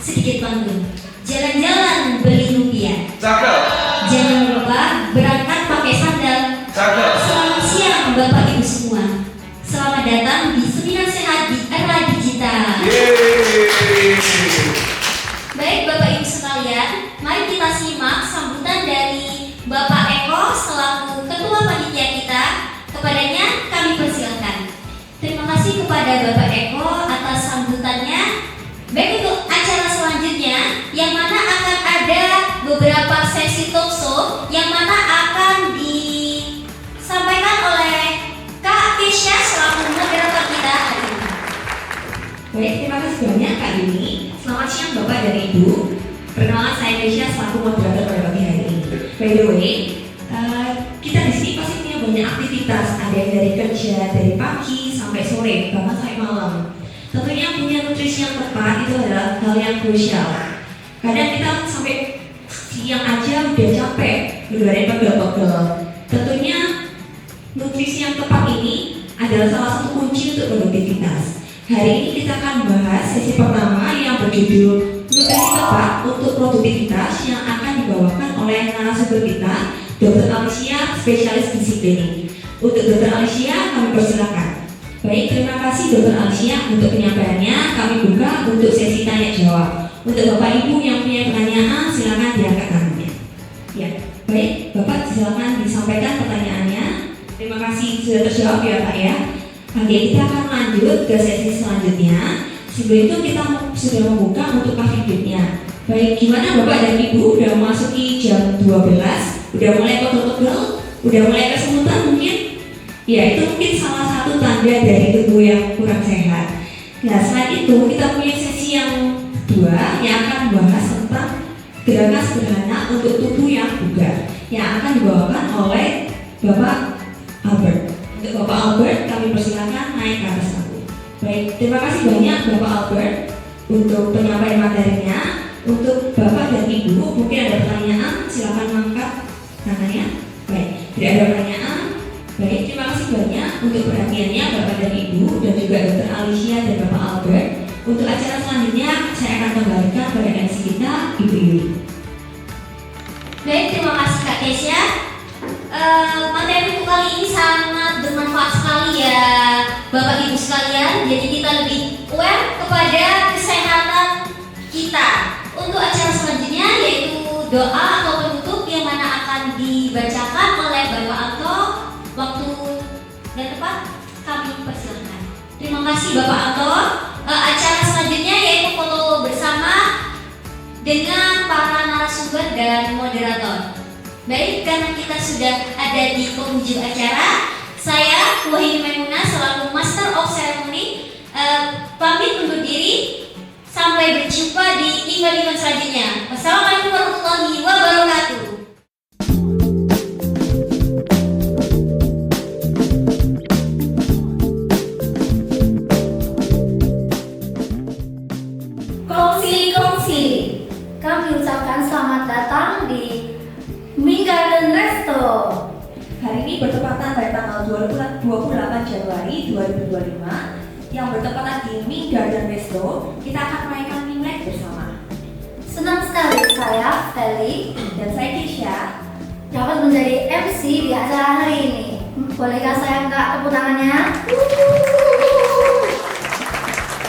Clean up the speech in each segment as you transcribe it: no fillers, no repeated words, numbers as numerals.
sedikit pantun. Jalan-jalan beli rupiah. Cakep. Jangan lupa berangkat pakai sandal. Cakep. Selamat siang Bapak Ibu semua. Selamat datang di seminar sehat di era digital. Yeay. Baik Bapak Ibu sekalian, mari kita simak sambutan dari Bapak Eko selaku Ketua Panitia kita. Kepadanya kami persilakan. Terima kasih kepada Bapak Eko atas sambutannya. Baik, untuk acara selanjutnya yang mana akan ada beberapa sesi talk show yang mana akan disampaikan oleh Kak Kesha selaku moderator kita hari ini. Baik, terima kasih banyak Kak Yuni. Selamat siang Bapak dan Ibu. Perkenalkan saya Kesha selaku moderator pada pagi hari ini. By the way, kita di sini pasti punya banyak aktivitas. Ada yang dari kerja, dari pagi sampai sore, bahkan sampai malam. Tentunya punya nutrisi yang tepat itu adalah hal yang krusial. Kadang kita sampai siang aja udah capek, udah ada pegel-pegel. Tentunya nutrisi yang tepat ini adalah salah satu kunci untuk produktivitas. Hari ini kita akan bahas sesi pertama yang berjudul nutrisi tepat untuk produktivitas yang akan dibawakan oleh narasumber kita, Dr. Alicia, spesialis gizi klinik. Untuk Dr. Alicia kami persilakan. Baik, terima kasih Dr. Alicia untuk penyampaiannya. Kami buka untuk sesi tanya jawab. Untuk Bapak Ibu yang punya pertanyaan, silakan diangkat tangannya. Ya, baik, Bapak silakan disampaikan pertanyaannya. Terima kasih sudah terjawab ya Pak ya. Oke, kita akan lanjut ke sesi selanjutnya. Sebelum itu kita sudah membuka untuk Kavidutnya. Baik, gimana Bapak dan Ibu udah memasuki jam 12? Udah mulai pegel-pegel? Udah mulai kesemutan mungkin? Ya, itu mungkin salah satu tanda dari tubuh yang kurang sehat. Nah, selain itu kita punya sesi yang kedua yang akan membahas tentang gerakan sederhana untuk tubuh yang bugar yang akan dibawakan oleh Bapak Albert. Untuk Bapak Albert, kami persilakan naik ke atas panggung. Baik, terima kasih banyak Bapak Albert untuk penyampaian materinya. Untuk Bapak dan Ibu, mungkin ada pertanyaan, silakan mengangkat tangannya. Baik, tidak ada pertanyaan. Baik, terima kasih banyak untuk perhatiannya Bapak dan Ibu dan juga Dr. Alicia dan Bapak Albert. Untuk acara selanjutnya, saya akan kembalikan pada MC kita, Ibu Yuli. Baik, terima kasih Kak Kesha. Materi untuk kali ini sangat bermanfaat sekali ya Bapak Ibu sekalian. Jadi kita lebih aware kepada kesehatan kita. Untuk acara selanjutnya yaitu doa atau penutup yang mana akan dibacakan oleh Bapak Anto. Waktu dan tempat kami persilakan. Terima kasih Bapak Anto. Acara selanjutnya yaitu foto bersama dengan para narasumber dan moderator. Baik, karena kita sudah ada di penghujung acara, saya Wahyu Maimunah selaku Master of Ceremony pamit undur diri. Sampai berjumpa di event-event selanjutnya. Wassalamualaikum warahmatullahi wabarakatuh. Kongsi, kami ucapkan selamat datang di Ming Garden Resto. Hari ini bertepatan pada tanggal 28 Januari 2025 yang bertepatan di Ming Garden Resto. Kita akan merayakan Imlek bersama. Senang sekali saya, Feli, Dan saya Kesha dapat menjadi MC di acara hari ini. Bolehkah saya minta tepuk tangannya?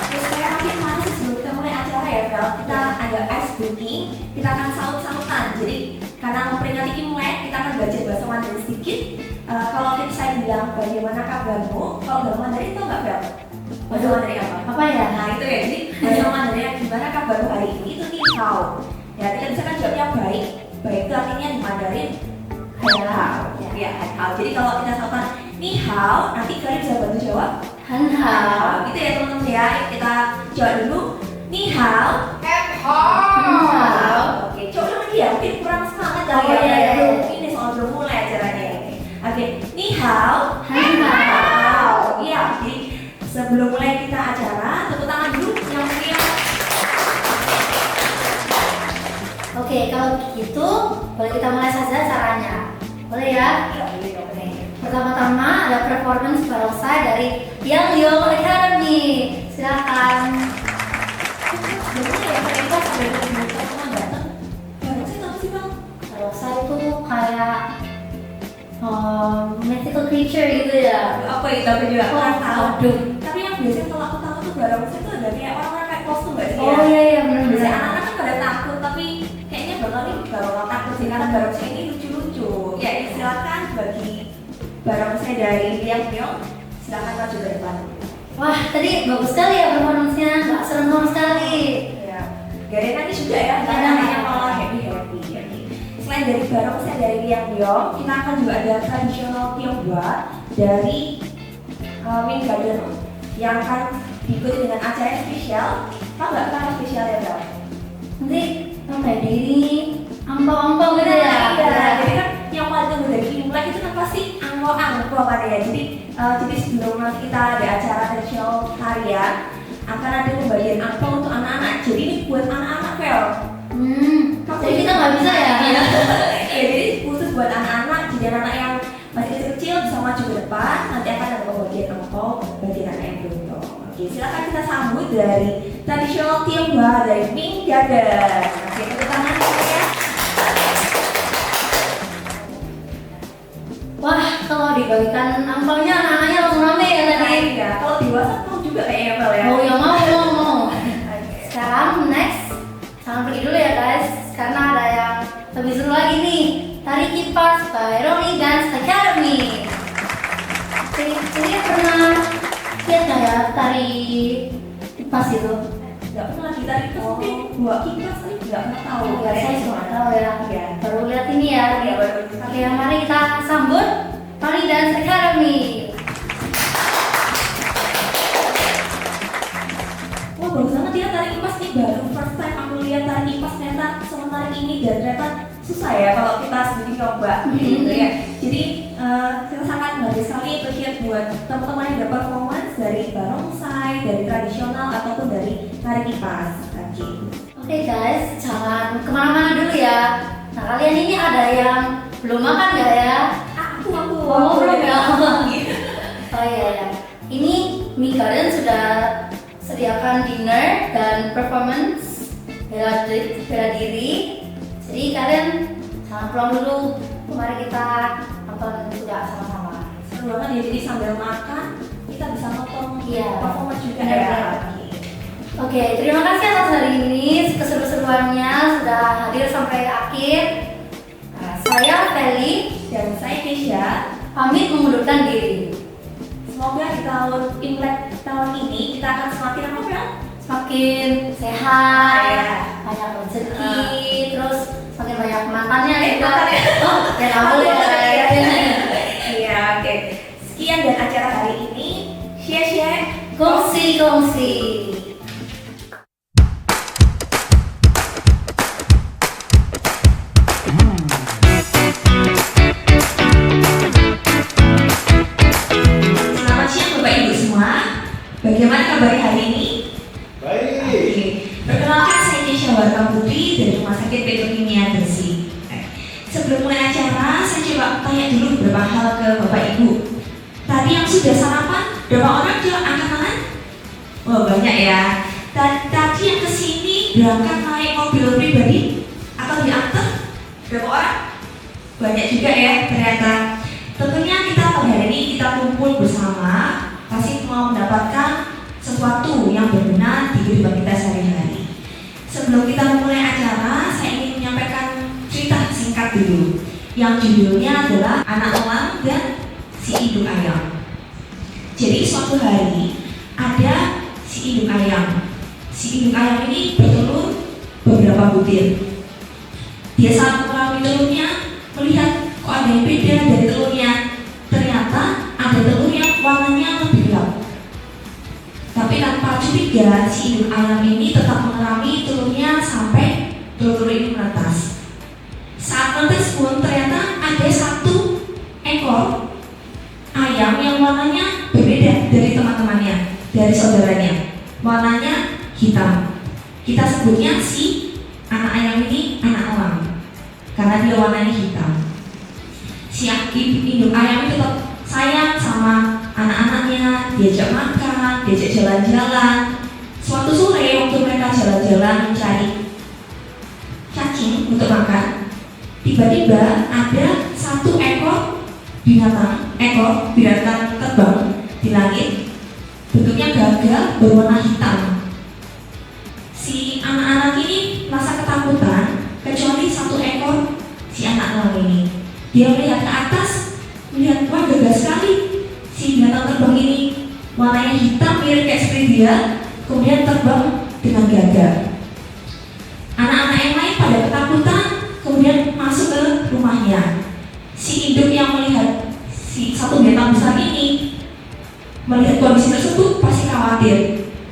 Terus saya makin manis sebelum kita mulai acara ya Fel. Kita ada ice breaking. Kita akan saut-sautan. Jadi karena memperingati Imlek, kita akan belajar bahasa Mandarin sedikit. Kalau saya bilang bagaimana kabarmu, kalau dalam Mandarin itu nggak Fel? Bahasa Mandarin apa? Apa ya? Nah itu ya, jadi bahasa Mandarin gimana kabarmu hari ini itu ni hao. Ya kita bisa kan jawabnya baik. Baik itu artinya di Mandarin hao. Ya hao. Jadi kalau kita sautan ni hao, nanti kalian bisa bantu jawab Han hao. gitu ya teman-teman ya. Kita jawab dulu ni hao. Han hao. Oke, coba lagi ya, mungkin kurang semangat Oh, kali ya. iya. Ini soal belum mulai acaranya. Oke, ni hao. Han hao. Iya, jadi sebelum mulai kita acara, tepuk tangan dulu yang punya. Oke, kalau begitu boleh kita mulai saja acaranya. Boleh ya? Pertama-tama ada performance barongsai dari Yang Young Academy. Silakan. Dulu ya, mereka mythical creature gitu ya. Apa itu aku juga kurang tahu. Aduh. Tapi yang biasanya kalau aku tahu tuh barongsai itu ada kayak orang-orang kayak kostum nggak sih? Oh iya iya benar Biasanya benar. anak-anak kan pada takut, tapi kayaknya bakal takut sih karena barongsai ini lucu-lucu. Ya silakan bagi barongsai dari Liang Pyong, silakan maju ke depan. Wah tadi bagus sekali ya performance-nya, nggak serem sama sekali. Ya, gak ada nangis juga ya, Nggak ada. yang malah happy. Selain dari barongsai dari Liang Pyong, kita akan juga ada tradisional Tionghoa dari Min Garden yang akan diikuti dengan acara spesial. Tahu nggak acara spesialnya Bel? Nanti apa ya ini ampau-ampau gitu ya. Iya, jadi kan yang paling tunggu dari Imlek itu kan pasti angpau kan ya. Jadi sebelum nanti kita ada acara tradisional tarian, akan ada pembagian angpau untuk anak-anak. Jadi ini buat anak-anak Bel. Jadi kita nggak bisa ya. Iya, jadi khusus buat anak-anak. Jadi anak yang masih kecil bisa maju ke depan. Nanti akan ada pembagian angpau bagi anak yang beruntung. Oke, silakan kita sambut dari tradisional Tionghoa dari Min Garden. Oke, tepuk tangan ya. Wah kalau dibagikan angpaunya anak-anaknya langsung rame ya tadi. Iya, kalau dewasa mau juga kayaknya Bel ya. Oh ya mau. Oke. Sekarang next, jangan pergi dulu ya guys, karena ada yang lebih seru lagi nih. Tari Kipas by Rolling Dance Academy. Ini pernah lihat nggak ya tari Kipas itu? Nggak pernah kita itu mungkin dua kipas kali nggak pernah tahu. Ya saya cuma tahu ya. Iya. Baru lihat ini ya. Iya, baru. Oke, mari kita sambut Rolling Dance Academy. Wah bagus banget ya tari kipas nih, baru first time aku lihat tari kipas ternyata sementara ini dan ternyata susah ya kalau kita sendiri coba gitu ya. Jadi kita sangat bagus sekali appreciate buat teman-teman yang ada performance dari barongsai, dari tradisional ataupun dari tari kipas. Oke guys, jangan kemana-mana dulu ya. Nah kalian ini ada yang belum makan nggak ya? Aku Oh, belum ya. Gitu. Oh iya ya. Ini Mi Garden sudah sediakan dinner dan performance bela diri. Jadi kalian jangan pulang dulu. Mari kita nonton juga sama-sama. Seru banget ya, jadi sambil makan kita bisa nonton Iya. performance juga Benar-benar. ya. Oke, terima kasih atas hari ini keseru-seruannya sudah hadir sampai akhir. Nah, saya Feli Dan saya Keisha. pamit mengundurkan diri. Semoga di tahun Imlek tahun ini kita akan semakin apa ya? Semakin sehat, Iya. banyak rezeki, terus semakin banyak makannya juga. makan ya. Oh, ya nggak boleh ya. Iya, oke. Sekian dan acara hari ini. Share. Kongsi. Selamat siang Bapak Ibu semua. Bagaimana kabar hari ini? Baik. Oke. Perkenalkan saya Keisha Warta Putri dari Rumah Sakit Petrokimia Gresik. Sebelum mulai acara, saya coba tanya dulu beberapa hal ke Bapak Ibu. Tadi yang sudah sarapan, berapa orang coba angkat tangan? Oh banyak ya. Tadi yang kesini berangkat naik mobil pribadi atau diantar? Berapa orang? Banyak juga ya ternyata. Tentunya kita pada hari ini kita kumpul bersama, pasti mau mendapatkan sesuatu yang berguna di kehidupan kita sehari-hari. Sebelum kita memulai acara, saya ingin menyampaikan cerita singkat dulu, yang judulnya adalah Anak Elang dan Si Induk Ayam. Jadi suatu hari ada si induk ayam. Si induk ayam ini bertelur beberapa butir. Dia saat mengalami telurnya melihat kok ada yang beda dari telurnya. Ternyata ada telur yang warnanya lebih gelap. Tapi tanpa curiga, si induk ayam ini tetap mengerami telurnya sampai telur ini menetas. Saat menetas pun ternyata ada satu ekor ayam yang warnanya berbeda dari teman-temannya, dari saudaranya. Warnanya hitam. Kita sebutnya si anak ayam ini anak elang karena dia warnanya hitam. Si induk ayam itu tetap sayang sama anak-anaknya, diajak makan, diajak jalan-jalan. Suatu sore waktu mereka jalan-jalan mencari cacing untuk makan, tiba-tiba ada satu ekor binatang terbang di langit, bentuknya gagah berwarna hitam. Si anak-anak ini merasa ketakutan, kecuali satu ekor si anak elang ini. Dia melihat ke atas, melihat wah gagah sekali si binatang terbang ini, warnanya hitam mirip kayak seperti dia, kemudian terbang dengan gagah. Anak-anak yang lain pada ketakutan, kemudian masuk ke rumahnya. Si induk yang melihat si satu binatang besar ini, melihat kondisi tersebut pasti khawatir.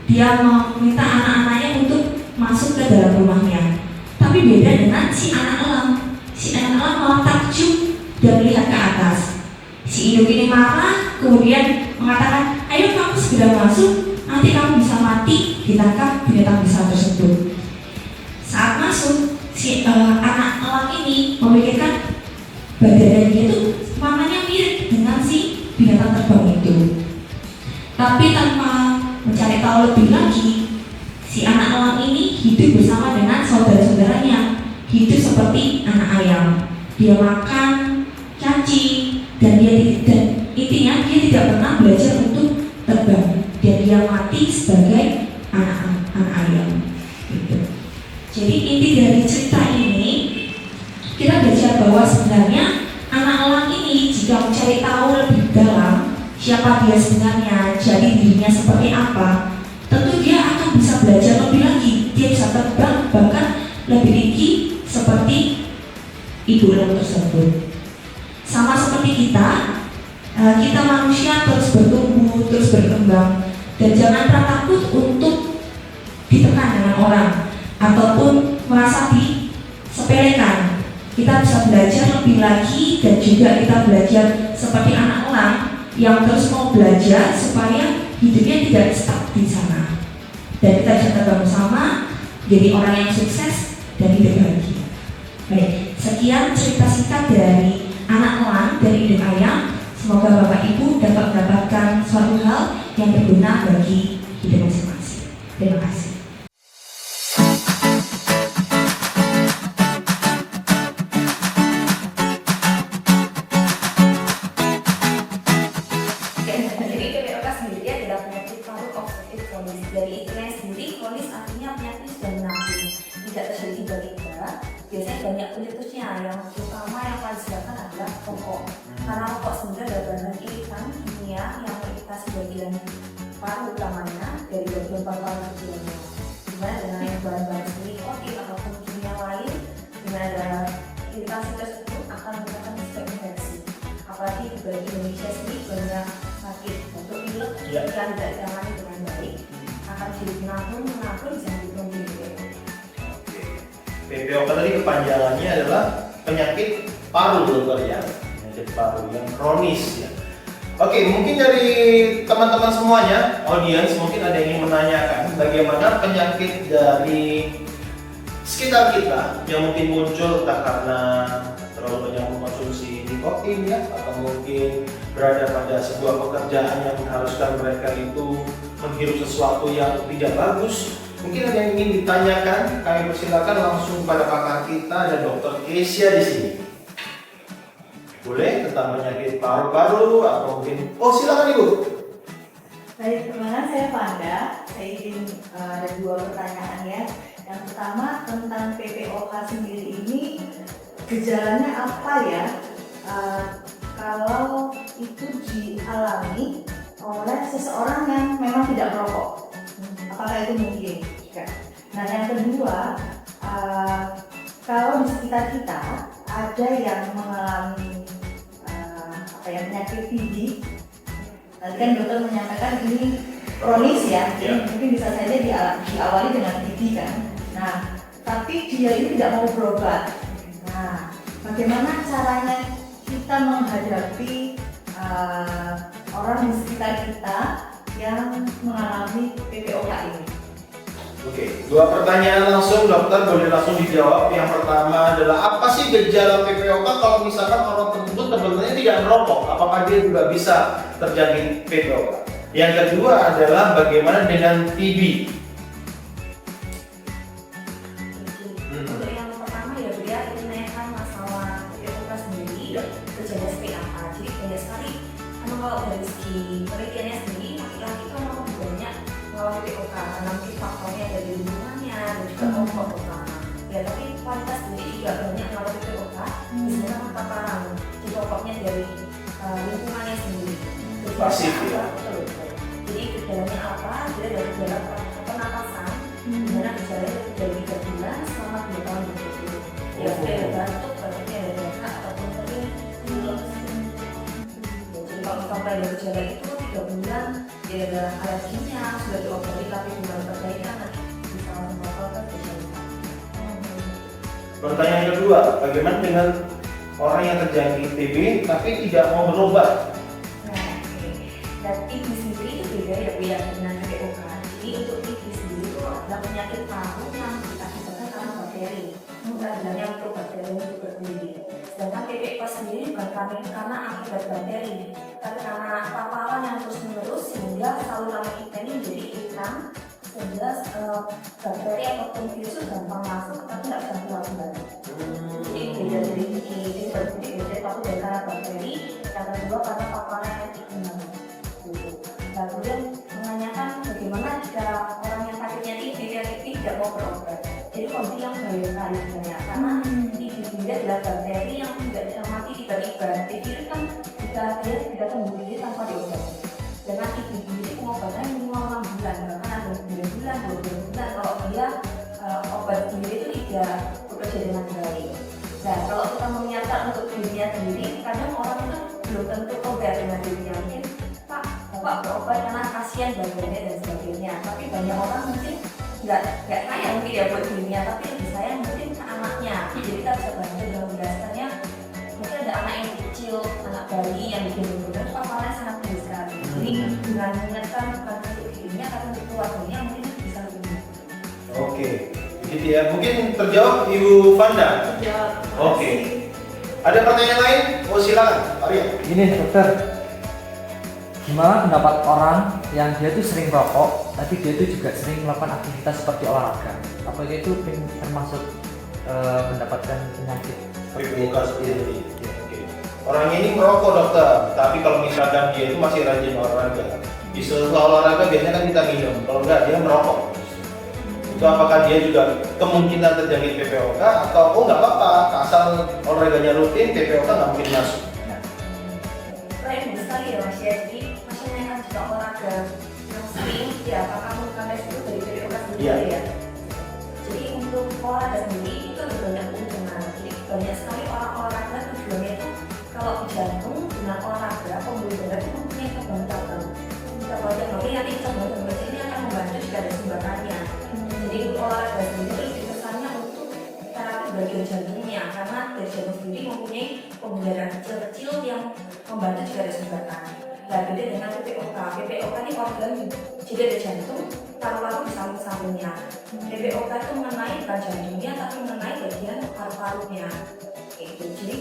Dia meminta anak-anaknya untuk masuk ke dalam rumahnya. Tapi beda dengan si anak elang. Si anak elang malah takjub dan melihat ke atas. Si induk ini marah, kemudian mengatakan, ayo kamu segera masuk, nanti kamu bisa mati ditangkap binatang besar tersebut. Saat masuk, si anak elang ini memikirkan badannya itu warnanya mirip dengan si binatang terbang itu. Tapi tanpa mencari tahu lebih lagi, si anak elang ini hidup bersama dengan saudara-saudaranya, hidup seperti anak ayam. Dia makan cacing dan intinya dia tidak pernah belajar untuk terbang dan dia mati sebagai anak ayam. Gitu. Jadi inti dari cerita ini kita belajar bahwa sebenarnya anak elang ini jika mencari tahu lebih dalam siapa dia sebenarnya, jadi dirinya seperti apa, tentu dia akan bisa belajar lebih lagi. Dia bisa terbang bahkan lebih tinggi seperti ibu elang tersebut. Sama seperti kita manusia terus bertumbuh, terus berkembang, dan jangan pernah takut untuk ditekan dengan orang ataupun merasa disepelekan. Kita bisa belajar lebih lagi dan juga kita belajar seperti anak elang yang terus mau belajar supaya hidupnya tidak stuck di sana. Dan kita bisa terbang bersama, jadi orang yang sukses dan hidup bahagia. Baik, sekian cerita singkat dari anak elang dari induk ayam. Semoga Bapak Ibu dapat mendapatkan suatu hal yang berguna bagi hidup masing-masing. Terima kasih. Dari istilahnya sendiri, kronis artinya penyakit sudah menanggung, tidak terjadi tiba-tiba. Biasanya banyak pencetusnya, yang utama yang paling disebabkan adalah rokok. Karena rokok sebenarnya adalah bahan iritan kimia yang mengiritasi bagian paru utamanya dari bagian paru-paru kecilnya. Dimana dengan yang bahan-bahan seperti nikotin ataupun kimia lain, dengan ada iritasi tersebut akan menyebabkan sebuah infeksi. Apalagi di Indonesia sendiri banyak sakit untuk pilek yang tidak ditangani dengan baik, akan jadi menabung bisa dihitung di PPOK tadi kepanjangannya adalah penyakit paru dokter ya, penyakit paru yang kronis ya. Oke, mungkin dari teman-teman semuanya, audiens mungkin ada yang ingin menanyakan bagaimana penyakit dari sekitar kita yang mungkin muncul entah karena terlalu banyak mengkonsumsi nikotin ya, atau mungkin berada pada sebuah pekerjaan yang mengharuskan mereka itu menghirup sesuatu yang tidak bagus. Mungkin ada yang ingin ditanyakan, kami persilakan langsung kepada pakar kita, ada Dr. Kesia di sini. Boleh tentang penyakit paru-paru atau mungkin, silakan Ibu. Baik, perkenalkan saya Fanda. Saya ingin ada dua pertanyaan ya. Yang pertama tentang PPOK sendiri ini, gejalanya apa ya? Kalau itu dialami oleh seseorang yang memang tidak merokok, apakah itu mungkin? Nah, yang kedua, kalau di sekitar kita ada yang mengalami penyakit TB, tadi kan dokter menyampaikan ini kronis ya, mungkin bisa saja diawali dengan TB kan. Nah, tapi dia ini tidak mau berobat. Nah, bagaimana caranya kita menghadapi orang di sekitar kita yang mengalami PPOK ini? Oke, dua pertanyaan langsung dokter, boleh langsung dijawab. Yang pertama adalah apa sih gejala PPOK kalau misalkan orang tersebut sebenarnya tidak merokok? Apakah dia juga bisa terjangkit PPOK? Yang kedua adalah bagaimana dengan TB? Untuk yang pertama ya, dia menanyakan masalah PPOK sendiri, gejala seperti apa. Jadi karena mungkin faktornya dari lingkungannya dan juga kelompok utama. Ya tapi kualitas sendiri juga banyak kalau PPOK misalnya kan paparan ditopoknya dari lingkungannya sendiri. Pasif ya. Jadi gejalanya apa? Dia dari gejala pernapasan, dimana gejalanya dari 3 bulan selama 2 tahun berturut-turut. Ya sudah ada batuk, batuknya ada dakar ataupun kering, pilek. Jadi kalau sampai ada gejala itu 3 bulan, dia ada alerginya, sudah diobati tapi belum perbaikan, nanti bisa membatalkan gejala. Pertanyaan kedua, bagaimana dengan orang yang terjangkit TB tapi tidak mau berobat? Nah, dan TB sendiri itu beda ya Bu ya dengan PPOK. Jadi untuk TB sendiri itu adalah penyakit paru yang diakibatkan karena bakteri. Bukan sebenarnya untuk bakteri itu berdiri. Sedangkan PPOK sendiri bukan karena akibat bakteri, tapi karena paparan yang terus menerus sehingga saluran kita ini menjadi hitam, sehingga bakteri ataupun virus itu gampang masuk tapi tidak bisa keluar kembali. Jadi beda dari ini berbeda satu dari karena bakteri, yang kedua karena paparan yang hitam. Nah, kemudian menanyakan bagaimana jika orang yang sakitnya TB tidak mau berobat. Jadi kondisi yang bahaya sekali sebenarnya karena TB sendiri adalah bakteri yang tidak bisa mati tiba-tiba. TB itu kan jika dia tidak sembuh diri tanpa diobati. Dengan TB sendiri pengobatannya minimal 6 bulan, bahkan ada 9 bulan, 12 bulan kalau dia obat sendiri itu tidak bekerja dengan baik. Nah, kalau kita mengingatkan untuk dirinya sendiri, kadang orang itu belum tentu obat dengan dirinya. Mungkin Pak, Bapak berobat karena kasihan badannya dan sebagainya. Tapi banyak orang mungkin nggak sayang mungkin ya buat dirinya, tapi lebih sayang mungkin ke anaknya. Jadi kita bisa bantu dengan menjelaskannya. Mungkin ada anak yang kecil, anak bayi yang benar-benar paparannya sangat tinggi sekali. Jadi dengan mengingatkan bukan untuk dirinya, tapi untuk keluarganya mungkin bisa lebih mudah. Oke, begitu ya. Mungkin terjawab Ibu Vanda. Terjawab. Oke. Ada pertanyaan lain? Oh silakan, Arya. Gini dokter, gimana pendapat orang yang dia tuh sering rokok, tapi dia tuh juga sering melakukan aktivitas seperti olahraga? Apakah itu termasuk mendapatkan penyakit? PPOK seperti ini. Oke. Orangnya ini merokok dokter, tapi kalau misalkan dia itu masih rajin olahraga, di setelah olahraga biasanya kan kita minum, kalau enggak dia merokok. Itu apakah dia juga kemungkinan terjangkit PPOK atau nggak apa-apa, asal olahraganya rutin, PPOK nggak mungkin masuk. Lain sekali ya Mas ya, jadi Mas menanyakan juga olahraga yang sering ya apakah merupakan resiko dari PPOK sendiri ya. Jadi untuk olahraga sendiri itu ada banyak keuntungan. Jadi banyak sekali orang olahraga tujuannya itu kalau jantung dengan olahraga pembuluh darah itu mempunyai kebentangan. Nanti cabang-cabang ini akan membantu jika ada sumbangannya. Jadi olahraga sendiri lebih kesannya untuk terapi bagian jantungnya karena dari jantung sendiri mempunyai pembuluh darah kecil-kecil yang membantu jika ada sumbatan. Nah, beda dengan PPOK. PPOK ini organ jadi ada jantung, paru-paru di samping-sampingnya. PPOK itu mengenai bukan jantungnya, tapi mengenai bagian paru-parunya. Jadi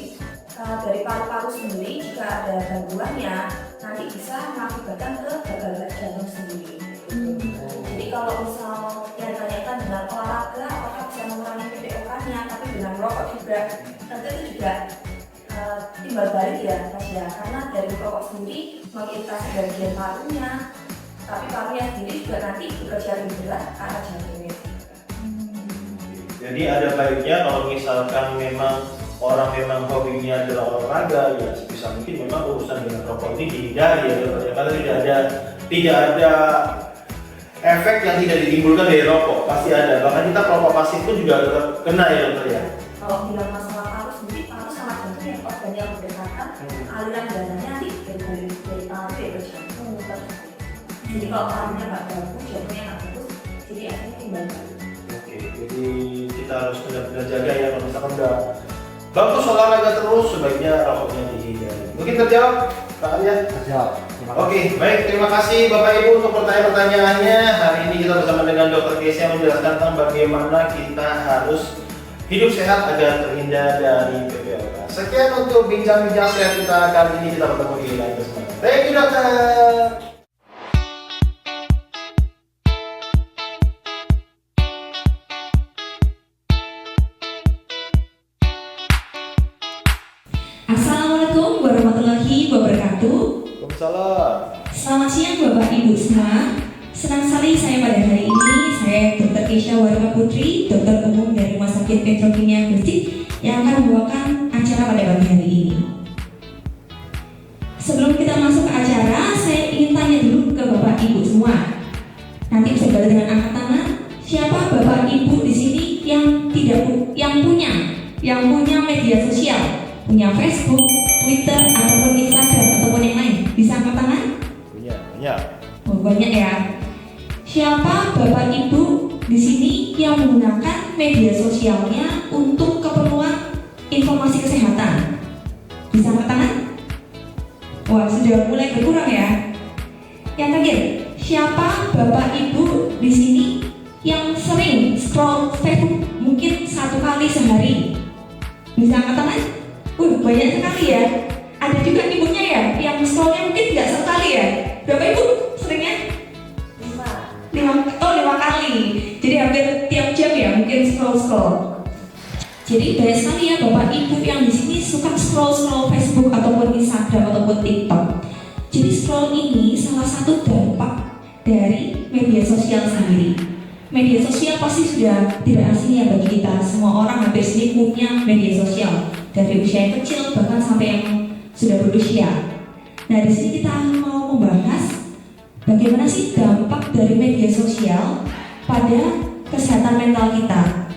dari paru-paru sendiri jika ada gangguannya nanti bisa mengakibatkan ke gagal jantung sendiri. Jadi kalau misal yang ditanyakan dengan olahraga, apakah bisa mengurangi PPOK-nya, tapi dengan merokok juga, tentu itu juga timbal balik ya Mas ya, karena dari rokok sendiri mengiritasi bagian parunya, tapi parunya sendiri juga nanti bekerja lebih berat ke arah jantungnya. Jadi ada baiknya kalau misalkan memang orang memang hobinya adalah olahraga, ya sebisa mungkin memang urusan dengan rokok ini dihindari ya dokter. Karena tidak ada efek yang tidak ditimbulkan dari rokok, pasti ada. Bahkan kita rokok pasif pun juga kena ya dokter ya. Kalau bilang masalah paru sendiri, paru sangat penting ya, organ yang berdekatan, aliran darahnya nanti dari paru ya ke jantung. Jadi kalau parunya nggak bagus, jantungnya nggak bagus, jadi akhirnya timbal balik. Oke, jadi kita harus benar-benar jaga ya kalau misalkan udah bagus olahraga terus, sebaiknya rokoknya dihindari. Mungkin terjawab, Pak Arya? Terjawab. Oke, baik. Terima kasih Bapak Ibu untuk pertanyaan-pertanyaannya. Hari ini kita bersama dengan Dr. Kesia menjelaskan tentang bagaimana kita harus hidup sehat agar terhindar dari PPOK. Sekian untuk bincang-bincang sehat kita kali ini. Kita bertemu di lain kesempatan. Thank you, dokter. Assalamualaikum warahmatullahi wabarakatuh. Waalaikumsalam. Selamat siang Bapak Ibu semua. Senang sekali saya pada hari ini Keisha Warga Putri, dokter umum dari Rumah Sakit Petrokimia Gresik yang akan membawakan acara pada pagi hari ini. Sebelum kita masuk ke acara, saya ingin tanya dulu ke Bapak Ibu semua. Nanti bisa balik dengan angkat tangan. Siapa Bapak Ibu di sini yang punya media sosial, punya Facebook, Twitter, ataupun Instagram, ataupun yang lain? Bisa angkat tangan? Punya. Oh, banyak ya. Siapa Bapak Ibu di sini yang menggunakan media sosialnya untuk keperluan informasi kesehatan? Bisa angkat tangan? Wah, sudah mulai berkurang ya. Yang terakhir, siapa Bapak Ibu di sini yang sering scroll Facebook mungkin 1 kali sehari? Bisa angkat tangan? Banyak sekali ya. Ada juga ibunya ya yang scrollnya mungkin nggak sekali ya. Berapa ibu seringnya? 5 kali. Jadi hampir tiap jam ya mungkin scroll. Jadi banyak sekali ya Bapak Ibu yang di sini suka scroll Facebook ataupun Instagram ataupun TikTok. Jadi scroll ini salah satu dampak dari media sosial sendiri. Media sosial pasti sudah tidak asing ya bagi kita. Semua orang hampir sini punya media sosial, dari usia yang kecil bahkan sampai yang sudah berusia. Nah, di sini kita mau membahas bagaimana sih dampak dari media sosial pada kesehatan mental kita.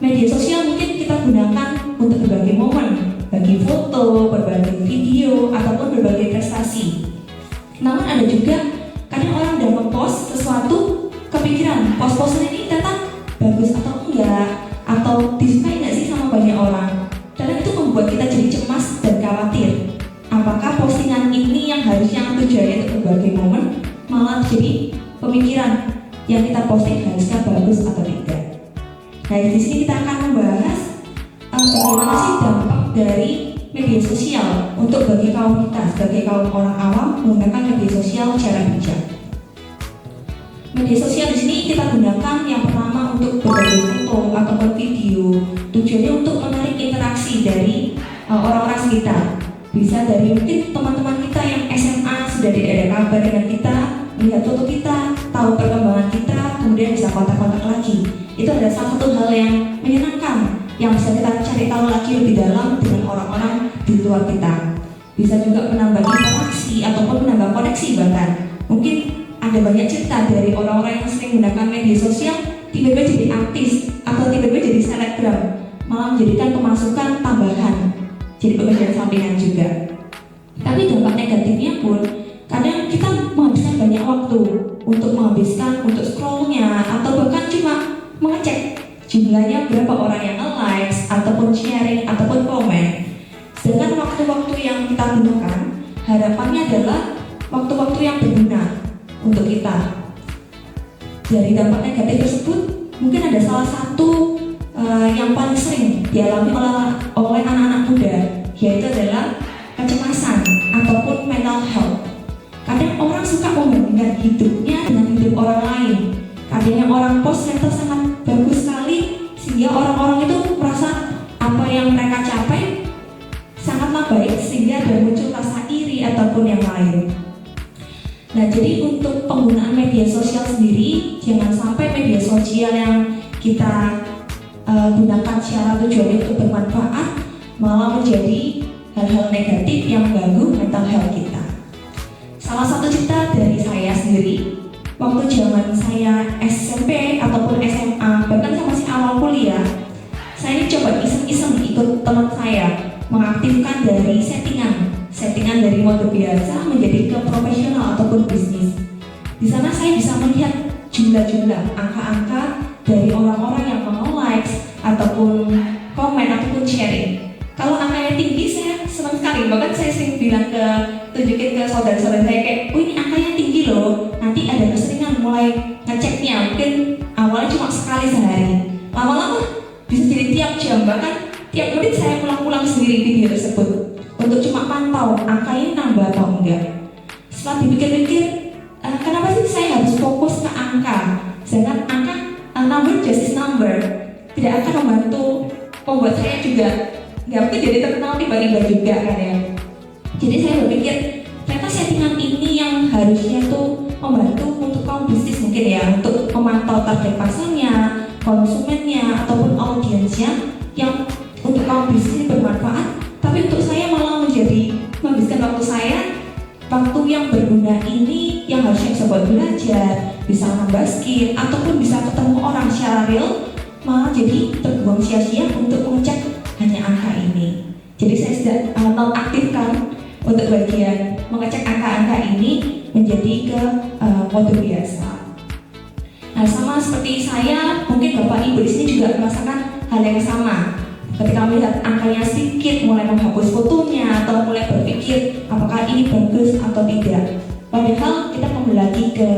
Media sosial mungkin kita gunakan untuk berbagai momen, bagi foto, berbagai video, ataupun berbagai prestasi. Namun ada juga kadang orang udah mempost sesuatu, kepikiran post-postan ini ternyata bagus atau enggak, atau disukai nggak sih sama banyak orang. Dan itu membuat kita jadi cemas dan khawatir. Apakah postingan ini yang harusnya tujuannya untuk berbagai momen malah jadi pemikiran yang kita posting haruskah bagus atau tidak. Nah, di sini kita akan membahas bagaimana sih dampak dari media sosial untuk bagi kaum kita sebagai kaum orang awam menggunakan media sosial secara bijak. Media sosial di sini kita gunakan yang pertama untuk berbagi foto ataupun video. Tujuannya untuk menarik interaksi dari orang-orang sekitar. Bisa dari mungkin teman-teman kita yang SMA sudah tidak ada kabar dengan kita, melihat foto kita, tahu perkembangan kita, kemudian bisa kontak-kontak lagi. Itu adalah salah satu hal yang menyenangkan yang bisa kita cari tahu lagi lebih dalam dengan orang-orang di luar kita. Bisa juga menambah interaksi ataupun menambah koneksi bahkan. Mungkin ada banyak cerita dari orang-orang yang sering menggunakan media sosial tiba-tiba jadi artis atau tiba-tiba jadi selebgram, malah menjadikan pemasukan tambahan, jadi pekerjaan sampingan juga. Tapi dampak negatifnya pun kadang kita menghabiskan banyak waktu untuk scrollnya atau bahkan cuma mengecek jumlahnya berapa orang yang nge-likes ataupun sharing ataupun komen. Sedangkan waktu-waktu yang kita gunakan harapannya adalah waktu-waktu yang berguna untuk kita. Dari dampak negatif tersebut mungkin ada salah satu yang paling sering dialami oleh anak-anak muda, yaitu adalah kecemasan ataupun mental health. Kadang orang suka membandingkan hidupnya dengan hidup orang lain. Kadang yang orang post ternyata sangat bagus sekali sehingga orang-orang itu merasa apa yang mereka capai sangatlah baik sehingga ada muncul rasa iri ataupun yang lain. Nah, jadi untuk penggunaan media sosial sendiri, jangan sampai media sosial yang kita gunakan secara tujuannya untuk bermanfaat malah menjadi hal-hal negatif yang mengganggu mental health kita. Salah satu cerita dari saya sendiri, waktu zaman saya SMP ataupun SMA, bahkan saya masih awal kuliah, saya ini coba iseng-iseng ikut teman saya mengaktifkan dari settingan dari mode biasa menjadi ke profesional ataupun bisnis. Di sana saya bisa melihat jumlah-jumlah, angka-angka dari orang-orang yang meng-likes ataupun komen ataupun sharing. Kalau angkanya tinggi saya senang sekali, bahkan saya sering tunjukin ke saudara-saudara saya kayak, oh ini angkanya tinggi loh, nanti ada keseringan mulai ngeceknya, mungkin awalnya cuma sekali sehari, lama-lama bisa jadi tiap jam, bahkan tiap menit saya pulang-pulang sendiri video tersebut untuk cuma pantau angkanya nambah atau enggak. Setelah dipikir-pikir, kenapa sih saya harus fokus ke angka? Sedangkan angka, number just is number, tidak akan membuat saya juga nggak mungkin jadi terkenal tiba-tiba juga kan ya. Jadi saya berpikir ternyata settingan ini yang harusnya tuh membantu untuk kaum bisnis mungkin mungkin ya untuk memantau target pasarnya, konsumennya ataupun audiensnya yang untuk kaum bisnis bermanfaat, tapi untuk saya malah menghabiskan waktu saya, waktu yang berguna ini yang harusnya bisa buat belajar, bisa nambah skill ataupun bisa ketemu orang secara real, malah jadi terbuang sia-sia untuk mengecek hanya angka ini. Jadi saya sudah nonaktifkan untuk bagian mengecek angka-angka ini menjadi ke mode biasa. Nah, sama seperti saya, mungkin Bapak Ibu di sini juga merasakan hal yang sama. Ketika melihat angkanya sedikit, mulai menghapus fotonya atau mulai berpikir apakah ini bagus atau tidak. Padahal kita kembali lagi ke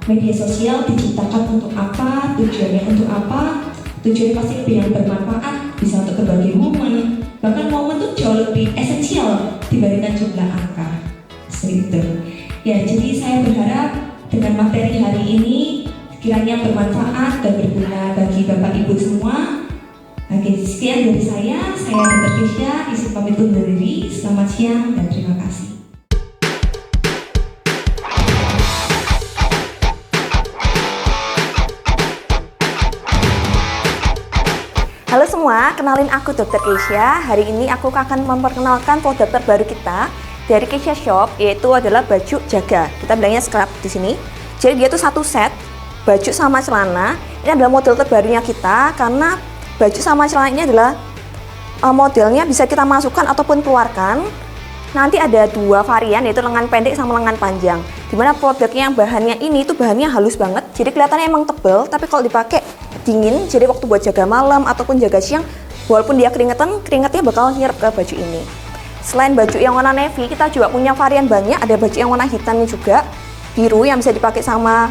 media sosial diciptakan untuk apa, tujuannya untuk apa. Tujuannya pasti lebih yang bermanfaat, bisa untuk berbagai momen. Bahkan momen itu jauh lebih esensial dibandingkan jumlah angka. Seperti itu. Ya, jadi saya berharap dengan materi hari ini kiranya bermanfaat dan berguna bagi Bapak Ibu semua. Oke, sekian dari saya Dr. Kesha, izin pamit undur diri. Selamat siang dan terima kasih. Halo semua, kenalin aku Dr. Kesha. Hari ini aku akan memperkenalkan produk terbaru kita dari Kesha Shop, yaitu adalah baju jaga. Kita bilangnya scrap di sini. Jadi dia tuh satu set baju sama celana. Ini adalah model terbarunya kita karena baju sama celana ini adalah modelnya bisa kita masukkan ataupun keluarkan. Nanti ada dua varian, yaitu lengan pendek sama lengan panjang. Dimana produknya yang bahannya ini itu bahannya halus banget, jadi kelihatannya emang tebel, tapi kalau dipakai dingin, jadi waktu buat jaga malam ataupun jaga siang, walaupun dia keringetnya bakal nyerap ke baju ini. Selain baju yang warna navy, kita juga punya varian banyak. Ada baju yang warna hitamnya juga, biru yang bisa dipakai sama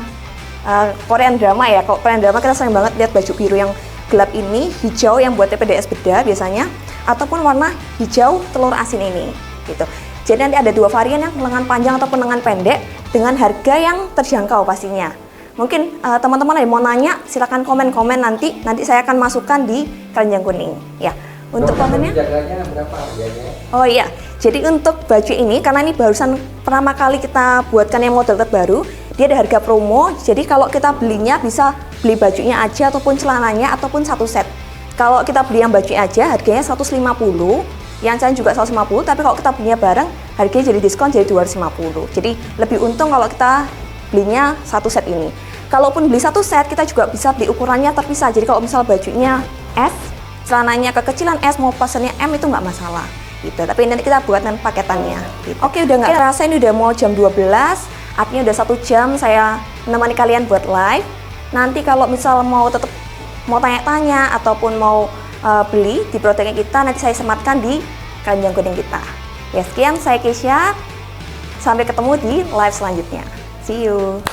Korean drama ya. Kalau Korean drama kita sering banget lihat baju biru yang gelap ini, hijau yang buat TPDS beda biasanya, ataupun warna hijau telur asin ini gitu. Jadi nanti ada dua varian yang lengan panjang ataupun lengan pendek dengan harga yang terjangkau pastinya. Mungkin teman-teman ada yang mau nanya, silakan komen-komen nanti saya akan masukkan di keranjang kuning ya. Untuk komennya Jaganya berapa harganya? Oh iya, jadi untuk baju ini karena ini barusan pertama kali kita buatkan yang model terbaru, dia ada harga promo. Jadi kalau kita belinya bisa beli bajunya aja ataupun celananya ataupun satu set. Kalau kita beli yang baju aja harganya 150, yang celana juga 150, tapi kalau kita belinya bareng harganya jadi diskon jadi 250. Jadi lebih untung kalau kita belinya satu set ini. Kalaupun beli satu set, kita juga bisa beli ukurannya terpisah. Jadi kalau misal bajunya S, celananya kekecilan S, mau pesennya M itu nggak masalah gitu. Tapi nanti kita buatkan paketannya gitu. Oke, udah nggak terasa ini udah mau jam 12, artinya udah 1 jam saya menemani kalian buat live. Nanti kalau misal mau tanya-tanya ataupun mau beli di produknya kita, nanti saya sematkan di keranjang kuning kita. Ya, sekian, saya Kesha. Sampai ketemu di live selanjutnya. See you.